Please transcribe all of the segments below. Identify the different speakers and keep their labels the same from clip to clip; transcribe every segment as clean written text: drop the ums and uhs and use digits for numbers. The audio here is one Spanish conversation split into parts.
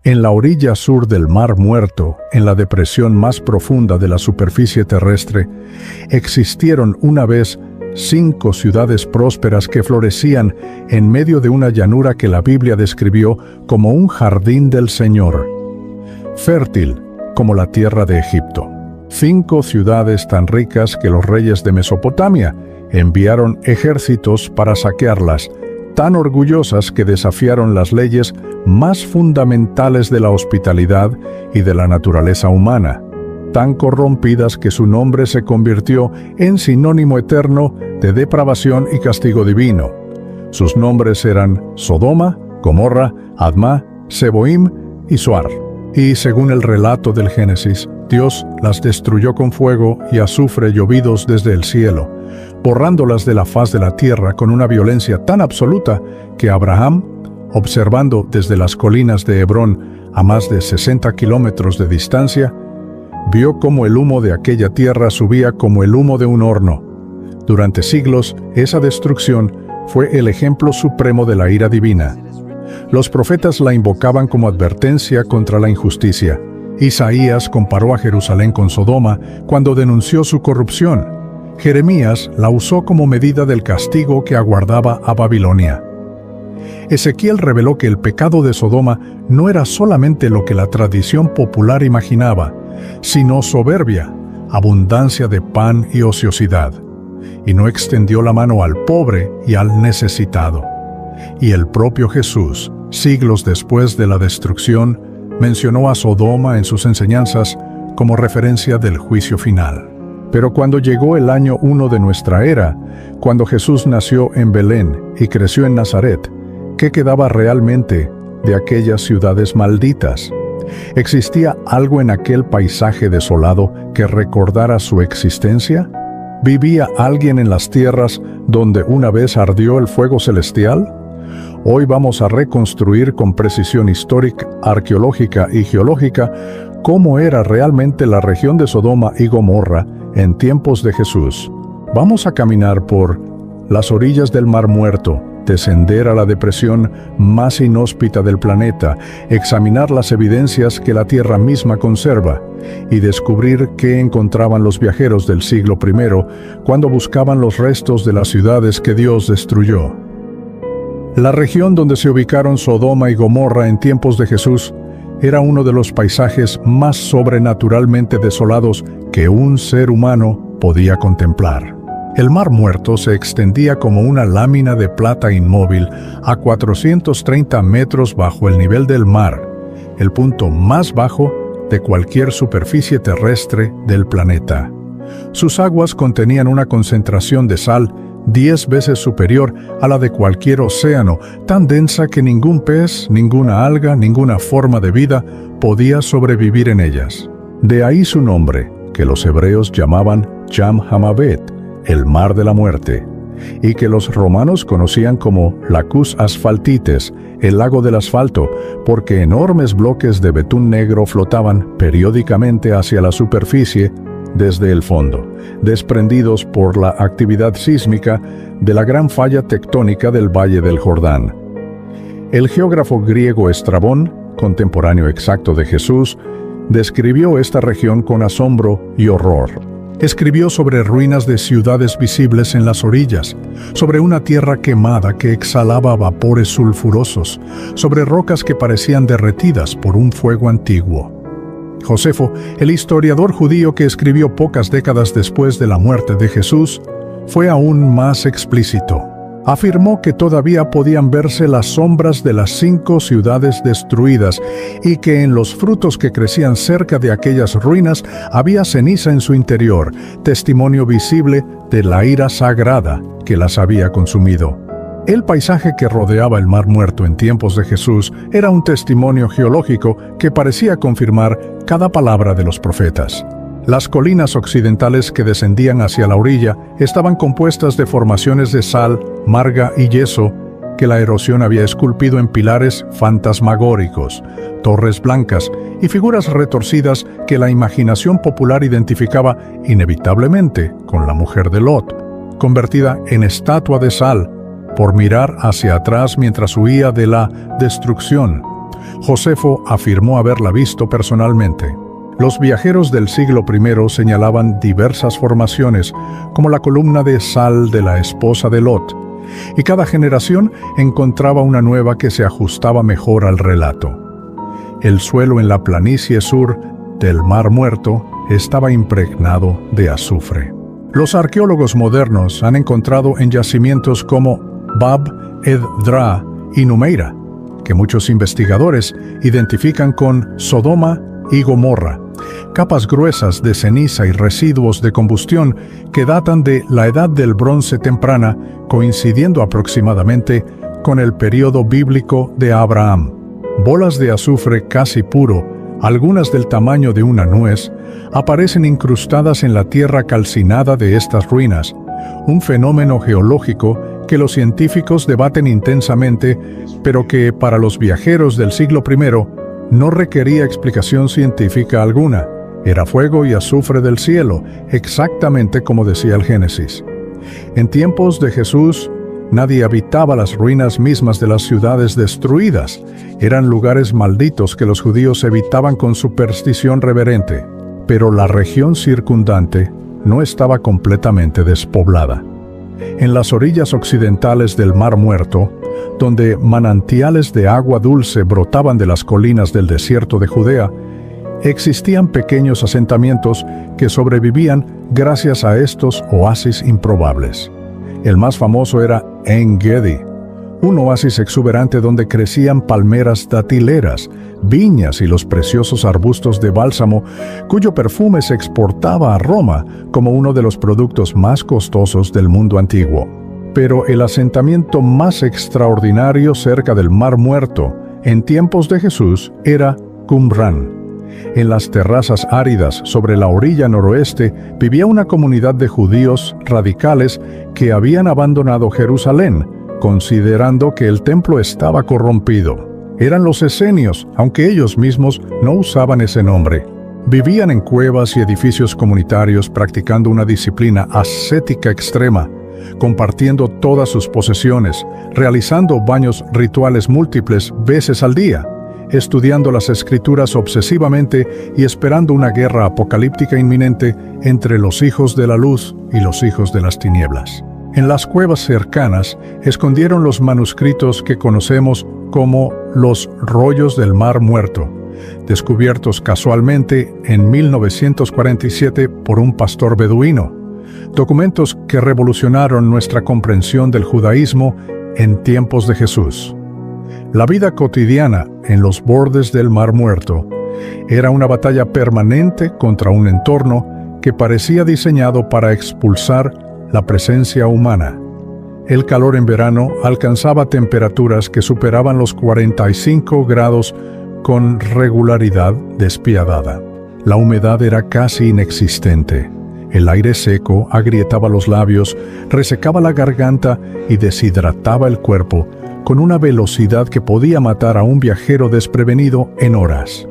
Speaker 1: En la orilla sur del Mar Muerto, en la depresión más profunda de la superficie terrestre, existieron una vez 5 ciudades prósperas que florecían en medio de una llanura que la Biblia describió como un jardín del Señor, fértil como la tierra de Egipto. 5 ciudades tan ricas que los reyes de Mesopotamia enviaron ejércitos para saquearlas, tan orgullosas que desafiaron las leyes más fundamentales de la hospitalidad y de la naturaleza humana, tan corrompidas que su nombre se convirtió en sinónimo eterno de depravación y castigo divino. Sus nombres eran Sodoma, Gomorra, Admá, Seboim y Zoar. Y según el relato del Génesis, Dios las destruyó con fuego y azufre llovidos desde el cielo, borrándolas de la faz de la tierra con una violencia tan absoluta que Abraham, observando desde las colinas de Hebrón a más de 60 kilómetros de distancia, vio cómo el humo de aquella tierra subía como el humo de un horno. Durante siglos, esa destrucción fue el ejemplo supremo de la ira divina. Los profetas la invocaban como advertencia contra la injusticia. Isaías comparó a Jerusalén con Sodoma cuando denunció su corrupción. Jeremías la usó como medida del castigo que aguardaba a Babilonia. Ezequiel reveló que el pecado de Sodoma no era solamente lo que la tradición popular imaginaba, sino soberbia, abundancia de pan y ociosidad. Y no extendió la mano al pobre y al necesitado. Y el propio Jesús, siglos después de la destrucción, mencionó a Sodoma en sus enseñanzas como referencia del juicio final. Pero cuando llegó el año 1 de nuestra era, cuando Jesús nació en Belén y creció en Nazaret, ¿qué quedaba realmente de aquellas ciudades malditas? ¿Existía algo en aquel paisaje desolado que recordara su existencia? ¿Vivía alguien en las tierras donde una vez ardió el fuego celestial? Hoy vamos a reconstruir con precisión histórica, arqueológica y geológica cómo era realmente la región de Sodoma y Gomorra en tiempos de Jesús. Vamos a caminar por las orillas del Mar Muerto, descender a la depresión más inhóspita del planeta, examinar las evidencias que la Tierra misma conserva y descubrir qué encontraban los viajeros del siglo I cuando buscaban los restos de las ciudades que Dios destruyó. La región donde se ubicaron Sodoma y Gomorra en tiempos de Jesús era uno de los paisajes más sobrenaturalmente desolados que un ser humano podía contemplar. El Mar Muerto se extendía como una lámina de plata inmóvil a 430 metros bajo el nivel del mar, el punto más bajo de cualquier superficie terrestre del planeta. Sus aguas contenían una concentración de sal 10 veces superior a la de cualquier océano, tan densa que ningún pez, ninguna alga, ninguna forma de vida podía sobrevivir en ellas. De ahí su nombre, que los hebreos llamaban Yam Hamavet, el mar de la muerte, y que los romanos conocían como Lacus Asphaltites, el lago del asfalto, porque enormes bloques de betún negro flotaban periódicamente hacia la superficie desde el fondo, desprendidos por la actividad sísmica de la gran falla tectónica del Valle del Jordán. El geógrafo griego Estrabón, contemporáneo exacto de Jesús, describió esta región con asombro y horror. Escribió sobre ruinas de ciudades visibles en las orillas, sobre una tierra quemada que exhalaba vapores sulfurosos, sobre rocas que parecían derretidas por un fuego antiguo. Josefo, el historiador judío que escribió pocas décadas después de la muerte de Jesús, fue aún más explícito. Afirmó que todavía podían verse las sombras de las 5 ciudades destruidas y que en los frutos que crecían cerca de aquellas ruinas había ceniza en su interior, testimonio visible de la ira sagrada que las había consumido. El paisaje que rodeaba el Mar Muerto en tiempos de Jesús era un testimonio geológico que parecía confirmar cada palabra de los profetas. Las colinas occidentales que descendían hacia la orilla estaban compuestas de formaciones de sal, marga y yeso que la erosión había esculpido en pilares fantasmagóricos, torres blancas y figuras retorcidas que la imaginación popular identificaba inevitablemente con la mujer de Lot, convertida en estatua de sal por mirar hacia atrás mientras huía de la destrucción, Josefo afirmó haberla visto personalmente. Los viajeros del siglo I señalaban diversas formaciones, como la columna de sal de la esposa de Lot, y cada generación encontraba una nueva que se ajustaba mejor al relato. El suelo en la planicie sur del Mar Muerto estaba impregnado de azufre. Los arqueólogos modernos han encontrado en yacimientos como Bab ed-Dra y Numeira, que muchos investigadores identifican con Sodoma y Gomorra, capas gruesas de ceniza y residuos de combustión que datan de la Edad del Bronce temprana, coincidiendo aproximadamente con el período bíblico de Abraham. Bolas de azufre casi puro, algunas del tamaño de una nuez, aparecen incrustadas en la tierra calcinada de estas ruinas, un fenómeno geológico que los científicos debaten intensamente, pero que para los viajeros del siglo I no requería explicación científica alguna. Era fuego y azufre del cielo, exactamente como decía el Génesis. En tiempos de Jesús, nadie habitaba las ruinas mismas de las ciudades destruidas. Eran lugares malditos que los judíos evitaban con superstición reverente. Pero la región circundante no estaba completamente despoblada. En las orillas occidentales del Mar Muerto, donde manantiales de agua dulce brotaban de las colinas del desierto de Judea, existían pequeños asentamientos que sobrevivían gracias a estos oasis improbables. El más famoso era En Gedi, un oasis exuberante donde crecían palmeras datileras, viñas y los preciosos arbustos de bálsamo, cuyo perfume se exportaba a Roma como uno de los productos más costosos del mundo antiguo. Pero el asentamiento más extraordinario cerca del Mar Muerto, en tiempos de Jesús, era Qumran. En las terrazas áridas sobre la orilla noroeste vivía una comunidad de judíos radicales que habían abandonado Jerusalén, considerando que el templo estaba corrompido. Eran los esenios, aunque ellos mismos no usaban ese nombre. Vivían en cuevas y edificios comunitarios practicando una disciplina ascética extrema, compartiendo todas sus posesiones, realizando baños rituales múltiples veces al día, estudiando las escrituras obsesivamente y esperando una guerra apocalíptica inminente entre los hijos de la luz y los hijos de las tinieblas. En las cuevas cercanas escondieron los manuscritos que conocemos como los rollos del Mar Muerto, descubiertos casualmente en 1947 por un pastor beduino, documentos que revolucionaron nuestra comprensión del judaísmo en tiempos de Jesús. La vida cotidiana en los bordes del Mar Muerto era una batalla permanente contra un entorno que parecía diseñado para expulsar la presencia humana. El calor en verano alcanzaba temperaturas que superaban los 45 grados con regularidad despiadada. La humedad era casi inexistente. El aire seco agrietaba los labios, resecaba la garganta y deshidrataba el cuerpo con una velocidad que podía matar a un viajero desprevenido en horas.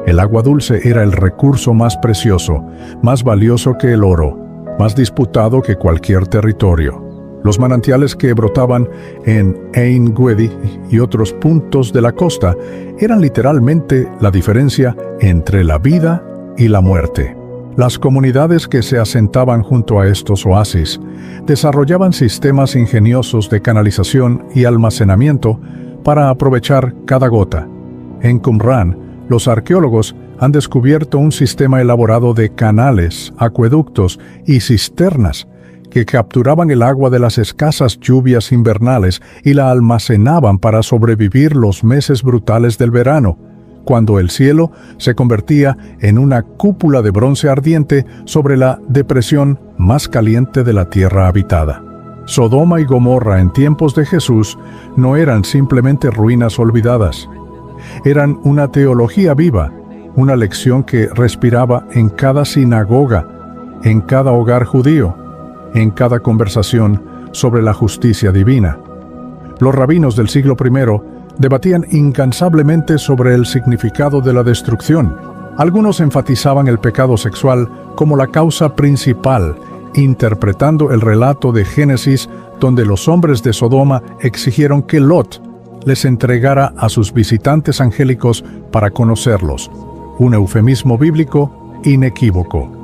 Speaker 1: El agua dulce era el recurso más precioso, más valioso que el oro, más disputado que cualquier territorio. Los manantiales que brotaban en Ein Gedi y otros puntos de la costa eran literalmente la diferencia entre la vida y la muerte. Las comunidades que se asentaban junto a estos oasis desarrollaban sistemas ingeniosos de canalización y almacenamiento para aprovechar cada gota. En Qumran, los arqueólogos han descubierto un sistema elaborado de canales, acueductos y cisternas que capturaban el agua de las escasas lluvias invernales y la almacenaban para sobrevivir los meses brutales del verano, cuando el cielo se convertía en una cúpula de bronce ardiente sobre la depresión más caliente de la tierra habitada. Sodoma y Gomorra en tiempos de Jesús no eran simplemente ruinas olvidadas. Eran una teología viva, una lección que respiraba en cada sinagoga, en cada hogar judío, en cada conversación sobre la justicia divina. Los rabinos del siglo I debatían incansablemente sobre el significado de la destrucción. Algunos enfatizaban el pecado sexual como la causa principal, interpretando el relato de Génesis donde los hombres de Sodoma exigieron que Lot, les entregara a sus visitantes angélicos para conocerlos, un eufemismo bíblico inequívoco.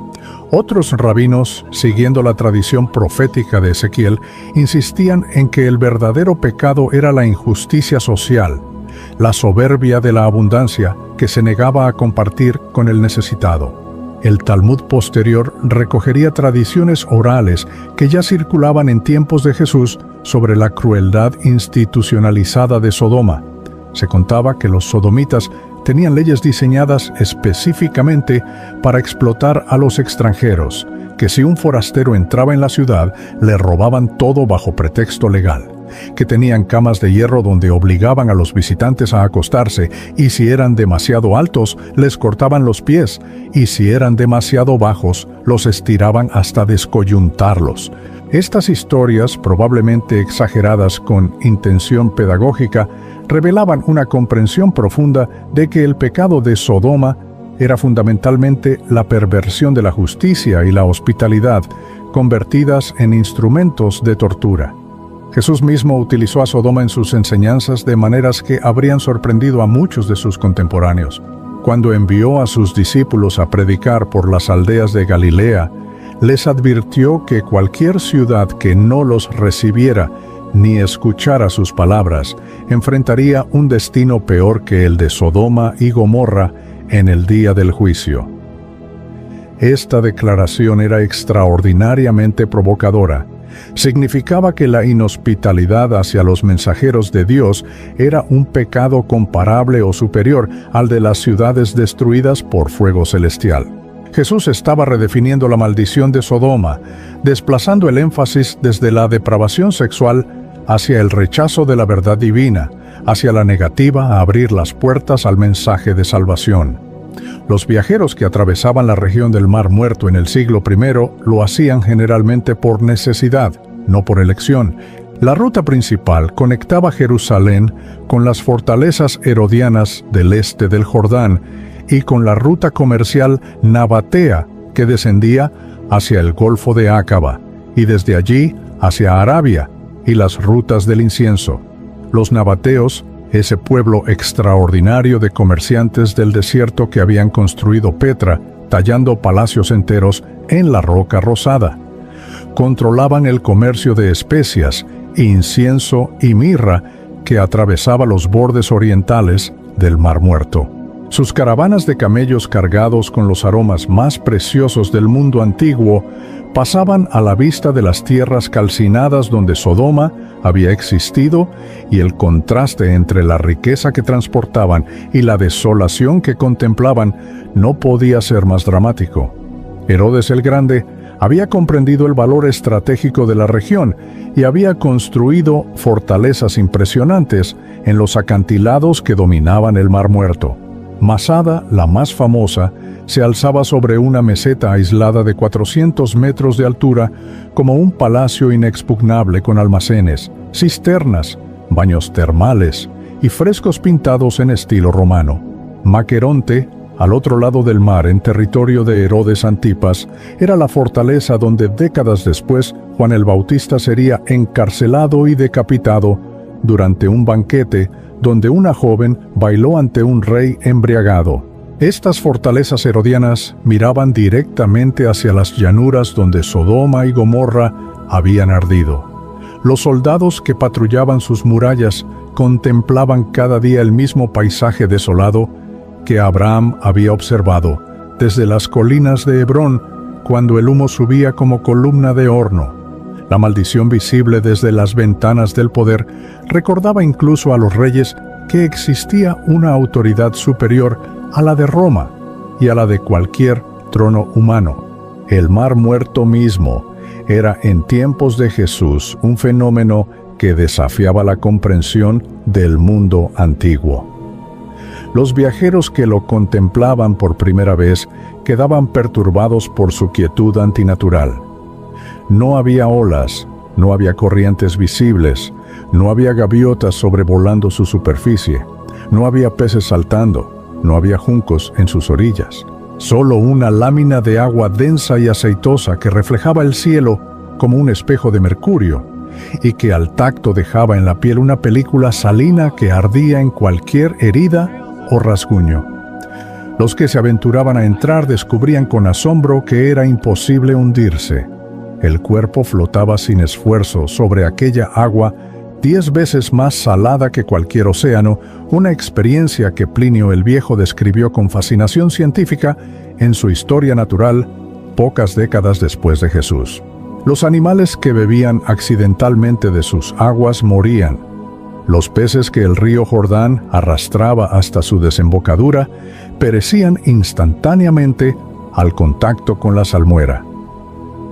Speaker 1: Otros rabinos, siguiendo la tradición profética de Ezequiel, insistían en que el verdadero pecado era la injusticia social, la soberbia de la abundancia que se negaba a compartir con el necesitado. El Talmud posterior recogería tradiciones orales que ya circulaban en tiempos de Jesús sobre la crueldad institucionalizada de Sodoma. Se contaba que los sodomitas tenían leyes diseñadas específicamente para explotar a los extranjeros, que si un forastero entraba en la ciudad, le robaban todo bajo pretexto legal, que tenían camas de hierro donde obligaban a los visitantes a acostarse, y si eran demasiado altos, les cortaban los pies, y si eran demasiado bajos, los estiraban hasta descoyuntarlos. Estas historias, probablemente exageradas con intención pedagógica, revelaban una comprensión profunda de que el pecado de Sodoma era fundamentalmente la perversión de la justicia y la hospitalidad, convertidas en instrumentos de tortura. Jesús mismo utilizó a Sodoma en sus enseñanzas de maneras que habrían sorprendido a muchos de sus contemporáneos. Cuando envió a sus discípulos a predicar por las aldeas de Galilea, les advirtió que cualquier ciudad que no los recibiera ni escuchara sus palabras, enfrentaría un destino peor que el de Sodoma y Gomorra en el día del juicio. Esta declaración era extraordinariamente provocadora. Significaba que la inhospitalidad hacia los mensajeros de Dios era un pecado comparable o superior al de las ciudades destruidas por fuego celestial. Jesús estaba redefiniendo la maldición de Sodoma, desplazando el énfasis desde la depravación sexual hacia el rechazo de la verdad divina, hacia la negativa a abrir las puertas al mensaje de salvación. Los viajeros que atravesaban la región del Mar Muerto en el siglo I lo hacían generalmente por necesidad, no por elección. La ruta principal conectaba Jerusalén con las fortalezas herodianas del este del Jordán y con la ruta comercial nabatea que descendía hacia el Golfo de Acaba y desde allí hacia Arabia y las rutas del incienso. Los nabateos, ese pueblo extraordinario de comerciantes del desierto que habían construido Petra, tallando palacios enteros en la roca rosada. Controlaban el comercio de especias, incienso y mirra que atravesaba los bordes orientales del Mar Muerto. Sus caravanas de camellos cargados con los aromas más preciosos del mundo antiguo pasaban a la vista de las tierras calcinadas donde Sodoma había existido, y el contraste entre la riqueza que transportaban y la desolación que contemplaban no podía ser más dramático. Herodes el Grande había comprendido el valor estratégico de la región y había construido fortalezas impresionantes en los acantilados que dominaban el Mar Muerto. Masada, la más famosa, se alzaba sobre una meseta aislada de 400 metros de altura como un palacio inexpugnable con almacenes, cisternas, baños termales y frescos pintados en estilo romano. Maqueronte, al otro lado del mar, en territorio de Herodes Antipas, era la fortaleza donde décadas después Juan el Bautista sería encarcelado y decapitado durante un banquete donde una joven bailó ante un rey embriagado. Estas fortalezas herodianas miraban directamente hacia las llanuras donde Sodoma y Gomorra habían ardido. Los soldados que patrullaban sus murallas contemplaban cada día el mismo paisaje desolado que Abraham había observado desde las colinas de Hebrón cuando el humo subía como columna de horno. La maldición visible desde las ventanas del poder recordaba incluso a los reyes que existía una autoridad superior a la de Roma y a la de cualquier trono humano. El Mar Muerto mismo era en tiempos de Jesús un fenómeno que desafiaba la comprensión del mundo antiguo. Los viajeros que lo contemplaban por primera vez quedaban perturbados por su quietud antinatural. No había olas, no había corrientes visibles, no había gaviotas sobrevolando su superficie, no había peces saltando, no había juncos en sus orillas. Solo una lámina de agua densa y aceitosa que reflejaba el cielo como un espejo de mercurio, y que al tacto dejaba en la piel una película salina que ardía en cualquier herida o rasguño. Los que se aventuraban a entrar descubrían con asombro que era imposible hundirse. El cuerpo flotaba sin esfuerzo sobre aquella agua 10 veces más salada que cualquier océano, una experiencia que Plinio el Viejo describió con fascinación científica en su Historia Natural pocas décadas después de Jesús. Los animales que bebían accidentalmente de sus aguas morían. Los peces que el río Jordán arrastraba hasta su desembocadura perecían instantáneamente al contacto con la salmuera.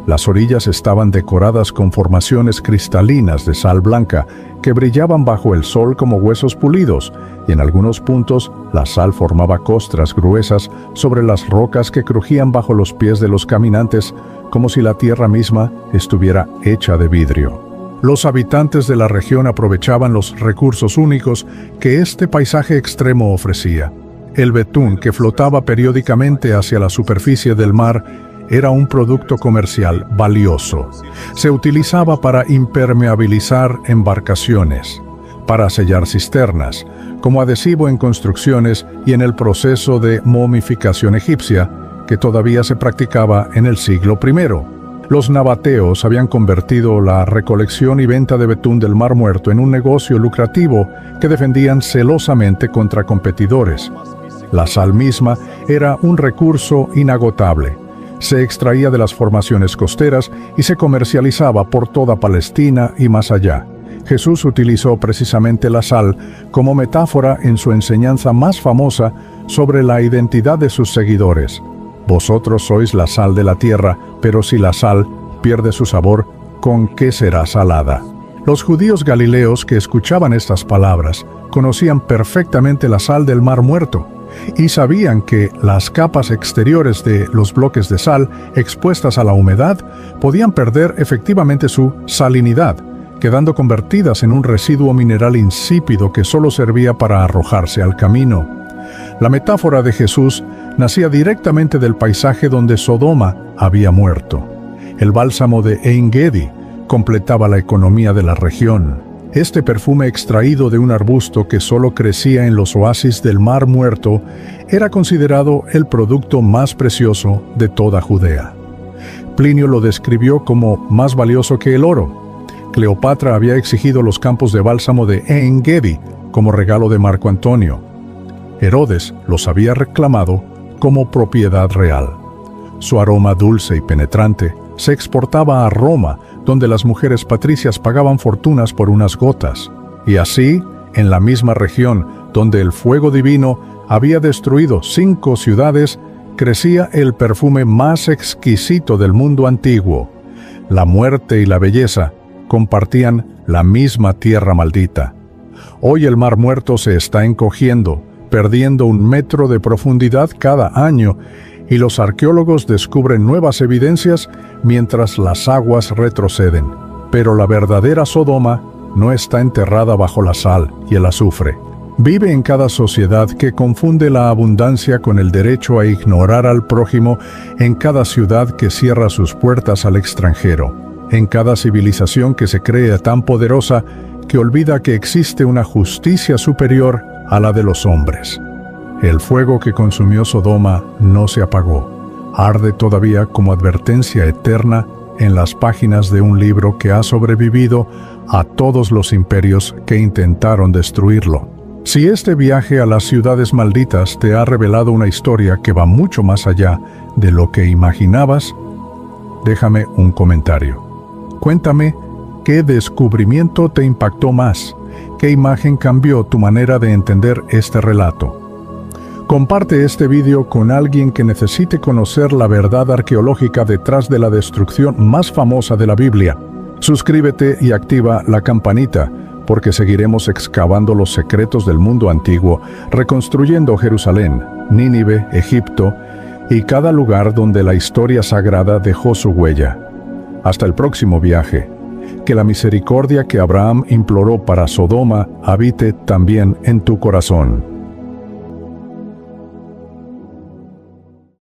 Speaker 1: Las orillas estaban decoradas con formaciones cristalinas de sal blanca que brillaban bajo el sol como huesos pulidos, y en algunos puntos la sal formaba costras gruesas sobre las rocas que crujían bajo los pies de los caminantes, como si la tierra misma estuviera hecha de vidrio. Los habitantes de la región aprovechaban los recursos únicos que este paisaje extremo ofrecía. El betún que flotaba periódicamente hacia la superficie del mar era un producto comercial valioso. Se utilizaba para impermeabilizar embarcaciones, para sellar cisternas, como adhesivo en construcciones y en el proceso de momificación egipcia, que todavía se practicaba en el siglo I. Los nabateos habían convertido la recolección y venta de betún del Mar Muerto en un negocio lucrativo que defendían celosamente contra competidores. La sal misma era un recurso inagotable. Se extraía de las formaciones costeras y se comercializaba por toda Palestina y más allá. Jesús utilizó precisamente la sal como metáfora en su enseñanza más famosa sobre la identidad de sus seguidores. Vosotros sois la sal de la tierra, pero si la sal pierde su sabor, ¿con qué será salada? Los judíos galileos que escuchaban estas palabras conocían perfectamente la sal del Mar Muerto y sabían que las capas exteriores de los bloques de sal expuestas a la humedad podían perder efectivamente su salinidad, quedando convertidas en un residuo mineral insípido que solo servía para arrojarse al camino. La metáfora de Jesús nacía directamente del paisaje donde Sodoma había muerto. El bálsamo de En-Gedi completaba la economía de la región. Este perfume extraído de un arbusto que solo crecía en los oasis del Mar Muerto era considerado el producto más precioso de toda Judea. Plinio lo describió como más valioso que el oro. Cleopatra había exigido los campos de bálsamo de En-Gedi como regalo de Marco Antonio. Herodes los había reclamado como propiedad real. Su aroma dulce y penetrante se exportaba a Roma, donde las mujeres patricias pagaban fortunas por unas gotas. Y así, en la misma región donde el fuego divino había destruido 5 ciudades, crecía el perfume más exquisito del mundo antiguo. La muerte y la belleza compartían la misma tierra maldita. Hoy el Mar Muerto se está encogiendo, perdiendo 1 metro de profundidad cada año, y los arqueólogos descubren nuevas evidencias mientras las aguas retroceden. Pero la verdadera Sodoma no está enterrada bajo la sal y el azufre. Vive en cada sociedad que confunde la abundancia con el derecho a ignorar al prójimo, en cada ciudad que cierra sus puertas al extranjero, en cada civilización que se cree tan poderosa que olvida que existe una justicia superior a la de los hombres. El fuego que consumió Sodoma no se apagó. Arde todavía como advertencia eterna en las páginas de un libro que ha sobrevivido a todos los imperios que intentaron destruirlo. Si este viaje a las ciudades malditas te ha revelado una historia que va mucho más allá de lo que imaginabas, déjame un comentario. Cuéntame qué descubrimiento te impactó más, qué imagen cambió tu manera de entender este relato. Comparte este video con alguien que necesite conocer la verdad arqueológica detrás de la destrucción más famosa de la Biblia. Suscríbete y activa la campanita, porque seguiremos excavando los secretos del mundo antiguo, reconstruyendo Jerusalén, Nínive, Egipto y cada lugar donde la historia sagrada dejó su huella. Hasta el próximo viaje. Que la misericordia que Abraham imploró para Sodoma habite también en tu corazón.